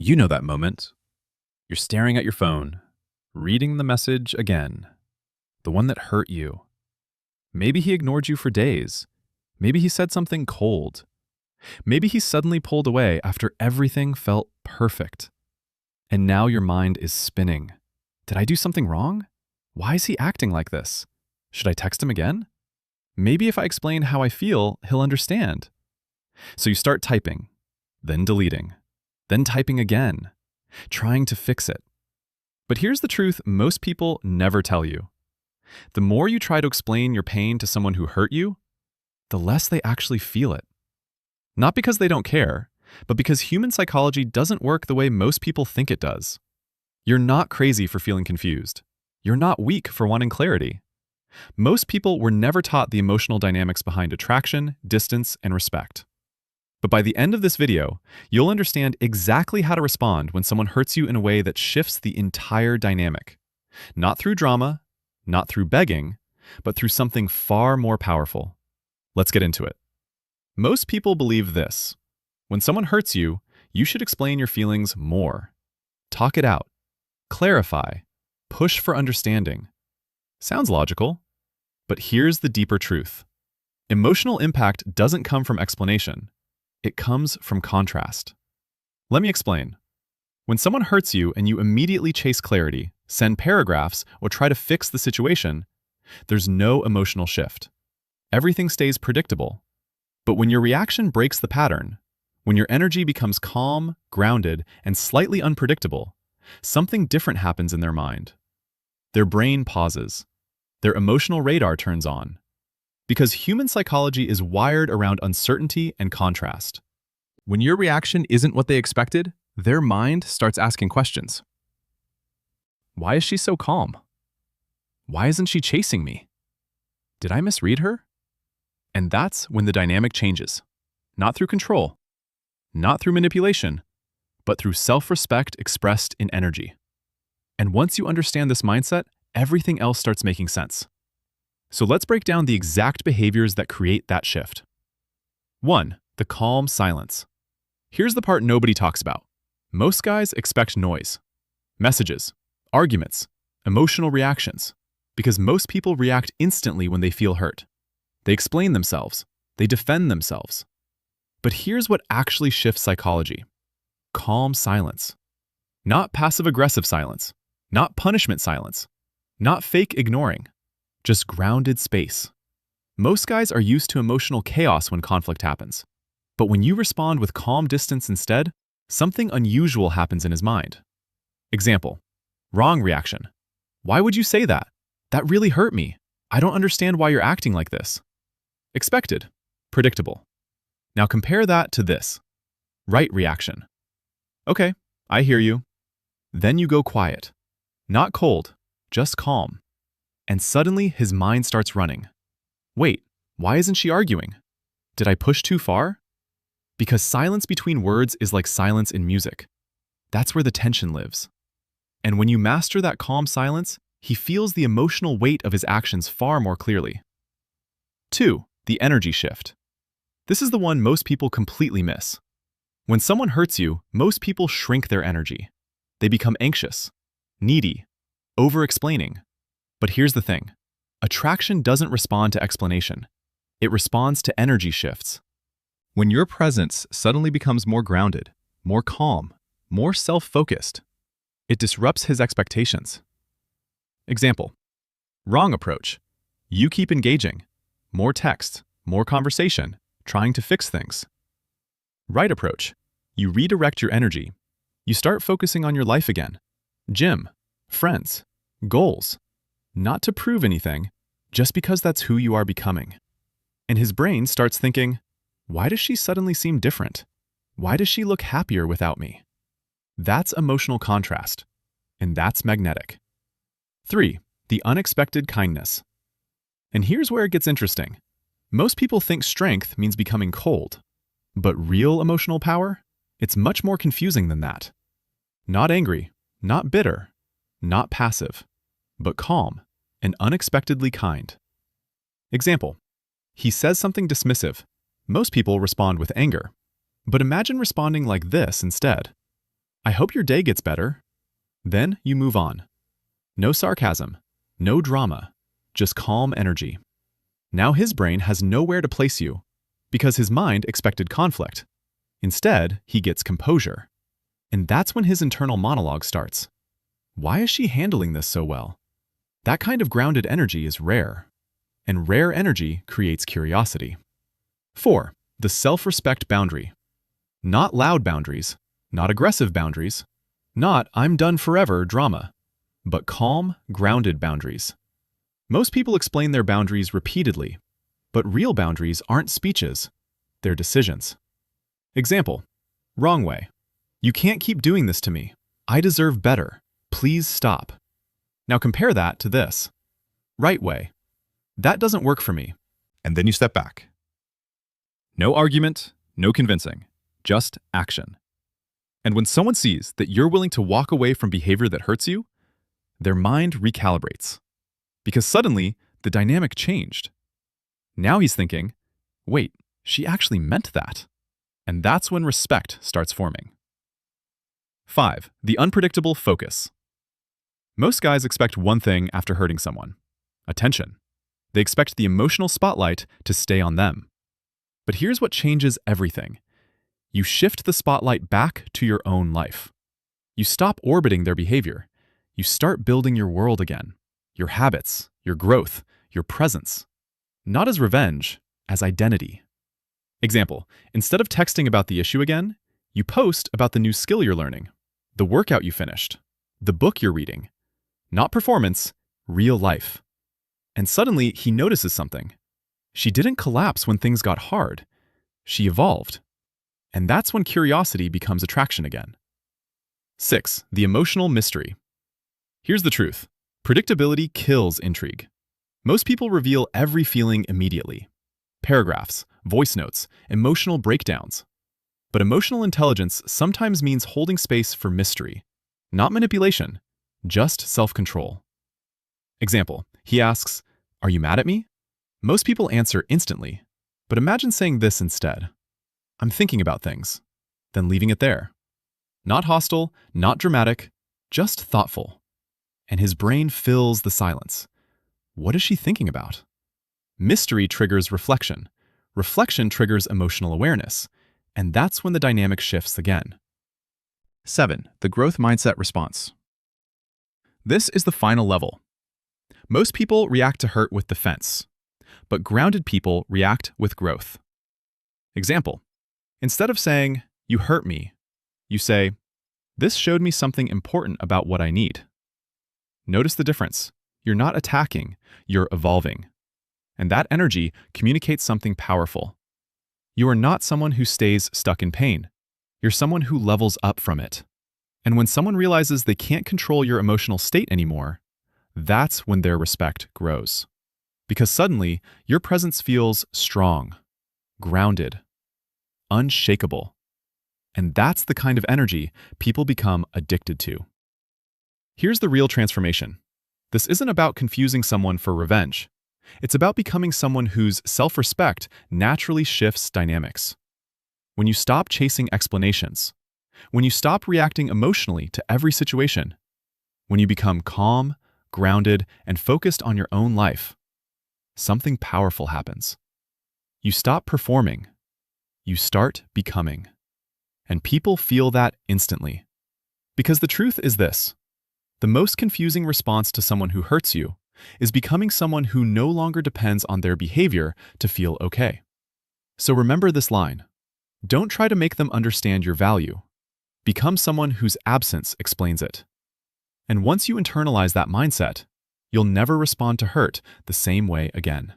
You know that moment. You're staring at your phone, reading the message again, the one that hurt you. Maybe he ignored you for days. Maybe he said something cold. Maybe he suddenly pulled away after everything felt perfect. And now your mind is spinning. Did I do something wrong? Why is he acting like this? Should I text him again? Maybe if I explain how I feel, he'll understand. So you start typing, then deleting, then typing again, trying to fix it. But here's the truth most people never tell you. The more you try to explain your pain to someone who hurt you, the less they actually feel it. Not because they don't care, but because human psychology doesn't work the way most people think it does. You're not crazy for feeling confused. You're not weak for wanting clarity. Most people were never taught the emotional dynamics behind attraction, distance, and respect. But by the end of this video, you'll understand exactly how to respond when someone hurts you in a way that shifts the entire dynamic. Not through drama, not through begging, but through something far more powerful. Let's get into it. Most people believe this. When someone hurts you, you should explain your feelings more. Talk it out. Clarify. Push for understanding. Sounds logical. But here's the deeper truth. Emotional impact doesn't come from explanation. It comes from contrast. Let me explain. When someone hurts you and you immediately chase clarity, send paragraphs, or try to fix the situation, there's no emotional shift. Everything stays predictable. But when your reaction breaks the pattern, when your energy becomes calm, grounded, and slightly unpredictable, something different happens in their mind. Their brain pauses. Their emotional radar turns on. Because human psychology is wired around uncertainty and contrast. When your reaction isn't what they expected, their mind starts asking questions. Why is she so calm? Why isn't she chasing me? Did I misread her? And that's when the dynamic changes. Not through control, not through manipulation, but through self-respect expressed in energy. And once you understand this mindset, everything else starts making sense. So let's break down the exact behaviors that create that shift. 1. The calm silence. Here's the part nobody talks about. Most guys expect noise, messages, arguments, emotional reactions, because most people react instantly when they feel hurt. They explain themselves. They defend themselves. But here's what actually shifts psychology. Calm silence. Not passive-aggressive silence. Not punishment silence. Not fake ignoring. Just grounded space. Most guys are used to emotional chaos when conflict happens. But when you respond with calm distance instead, something unusual happens in his mind. Example. Wrong reaction. Why would you say that? That really hurt me. I don't understand why you're acting like this. Expected. Predictable. Now compare that to this. Right reaction. Okay, I hear you. Then you go quiet. Not cold, just calm. And suddenly his mind starts running. Wait, why isn't she arguing? Did I push too far? Because silence between words is like silence in music. That's where the tension lives. And when you master that calm silence, he feels the emotional weight of his actions far more clearly. 2. The energy shift. This is the one most people completely miss. When someone hurts you, most people shrink their energy. They become anxious, needy, over-explaining. But here's the thing. Attraction doesn't respond to explanation. It responds to energy shifts. When your presence suddenly becomes more grounded, more calm, more self-focused, it disrupts his expectations. Example. Wrong approach. You keep engaging. More text, more conversation, trying to fix things. Right approach. You redirect your energy. You start focusing on your life again. Gym, friends, goals. Not to prove anything, just because that's who you are becoming. And his brain starts thinking, why does she suddenly seem different? Why does she look happier without me? That's emotional contrast, and that's magnetic. 3. The unexpected kindness. And here's where it gets interesting. Most people think strength means becoming cold, but real emotional power? It's much more confusing than that. Not angry, not bitter, not passive, but calm and unexpectedly kind. Example. He says something dismissive. Most people respond with anger. But imagine responding like this instead. I hope your day gets better. Then you move on. No sarcasm, no drama, just calm energy. Now his brain has nowhere to place you because his mind expected conflict. Instead, he gets composure. And that's when his internal monologue starts. Why is she handling this so well? That kind of grounded energy is rare. And rare energy creates curiosity. 4. The self-respect boundary. Not loud boundaries, not aggressive boundaries, not "I'm done forever" drama, but calm, grounded boundaries. Most people explain their boundaries repeatedly, but real boundaries aren't speeches, they're decisions. Example, wrong way. You can't keep doing this to me. I deserve better. Please stop. Now compare that to this. Right way. That doesn't work for me. And then you step back. No argument, no convincing, just action. And when someone sees that you're willing to walk away from behavior that hurts you, their mind recalibrates. Because suddenly, the dynamic changed. Now he's thinking, wait, she actually meant that. And that's when respect starts forming. 5. The unpredictable focus. Most guys expect one thing after hurting someone: attention. They expect the emotional spotlight to stay on them. But here's what changes everything. You shift the spotlight back to your own life. You stop orbiting their behavior. You start building your world again, your habits, your growth, your presence. Not as revenge, as identity. Example, instead of texting about the issue again, you post about the new skill you're learning, the workout you finished, the book you're reading. Not performance, real life. And suddenly he notices something. She didn't collapse when things got hard. She evolved. And that's when curiosity becomes attraction again. 6. The emotional mystery. Here's the truth. Predictability kills intrigue. Most people reveal every feeling immediately. Paragraphs, voice notes, emotional breakdowns. But emotional intelligence sometimes means holding space for mystery, not manipulation, just self-control. Example, he asks, "Are you mad at me?" Most people answer instantly, but imagine saying this instead. "I'm thinking about things," then leaving it there. Not hostile, not dramatic, just thoughtful. And his brain fills the silence. What is she thinking about? Mystery triggers reflection. Reflection triggers emotional awareness. And that's when the dynamic shifts again. 7. The growth mindset response. This is the final level. Most people react to hurt with defense, but grounded people react with growth. Example, instead of saying, "You hurt me," you say, "This showed me something important about what I need." Notice the difference. You're not attacking, you're evolving. And that energy communicates something powerful. You are not someone who stays stuck in pain. You're someone who levels up from it. And when someone realizes they can't control your emotional state anymore, that's when their respect grows. Because suddenly, your presence feels strong, grounded, unshakable. And that's the kind of energy people become addicted to. Here's the real transformation. This isn't about confusing someone for revenge. It's about becoming someone whose self-respect naturally shifts dynamics. When you stop chasing explanations, when you stop reacting emotionally to every situation, when you become calm, grounded, and focused on your own life, something powerful happens. You stop performing. You start becoming. And people feel that instantly. Because the truth is this: the most confusing response to someone who hurts you is becoming someone who no longer depends on their behavior to feel okay. So remember this line. Don't try to make them understand your value. Become someone whose absence explains it. And once you internalize that mindset, you'll never respond to hurt the same way again.